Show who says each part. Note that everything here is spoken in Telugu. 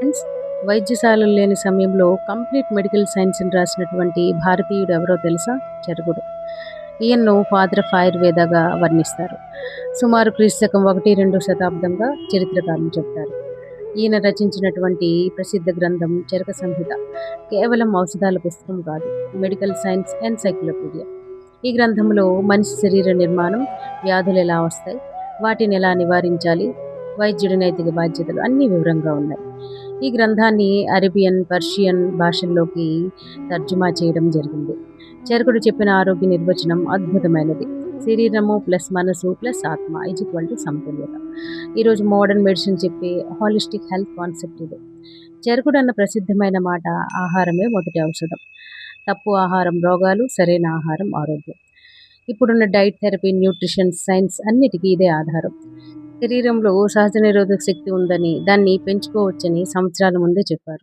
Speaker 1: ఫ్రెండ్స్, వైద్యశాలలు లేని సమయంలో కంప్లీట్ మెడికల్ సైన్స్ని రాసినటువంటి భారతీయుడు ఎవరో తెలుసా? చరకుడు. ఈయన్ను ఫాదర్ ఆఫ్ ఆయుర్వేదగా వర్ణిస్తారు. సుమారు క్రీస్తకం 1-2 శతాబ్దంగా చరిత్రకారులు చెప్తారు. ఈయన రచించినటువంటి ప్రసిద్ధ గ్రంథం చరక సంహిత కేవలం ఔషధాల పుస్తకం కాదు, మెడికల్ సైన్స్ ఎన్సైక్లోపీడియా. ఈ గ్రంథంలో మనిషి శరీర నిర్మాణం, వ్యాధులు ఎలా వస్తాయి, వాటిని ఎలా నివారించాలి, వైద్యుడి నైతిక బాధ్యతలు అన్నీ వివరంగా ఉన్నాయి. ఈ గ్రంథాన్ని అరేబియన్, పర్షియన్ భాషల్లోకి తర్జుమా చేయడం జరిగింది. చరకుడు చెప్పిన ఆరోగ్య నిర్వచనం అద్భుతమైనది. శరీరము ప్లస్ మనసు ప్లస్ ఆత్మ = సమతుల్యత. ఈరోజు మోడర్న్ మెడిసిన్ చెప్పే హాలిస్టిక్ హెల్త్ కాన్సెప్ట్ ఇది. చరకుడు అన్న ప్రసిద్ధమైన మాట, ఆహారమే మొదటి ఔషధం. తప్పు ఆహారం రోగాలు, సరైన ఆహారం ఆరోగ్యం. ఇప్పుడున్న డైట్, థెరపీ, న్యూట్రిషన్ సైన్స్ అన్నిటికీ ఇదే ఆధారం. శరీరంలో సహజ నిరోధక శక్తి ఉందని, దాన్ని పెంచుకోవచ్చని సంవత్సరాల ముందే చెప్పారు.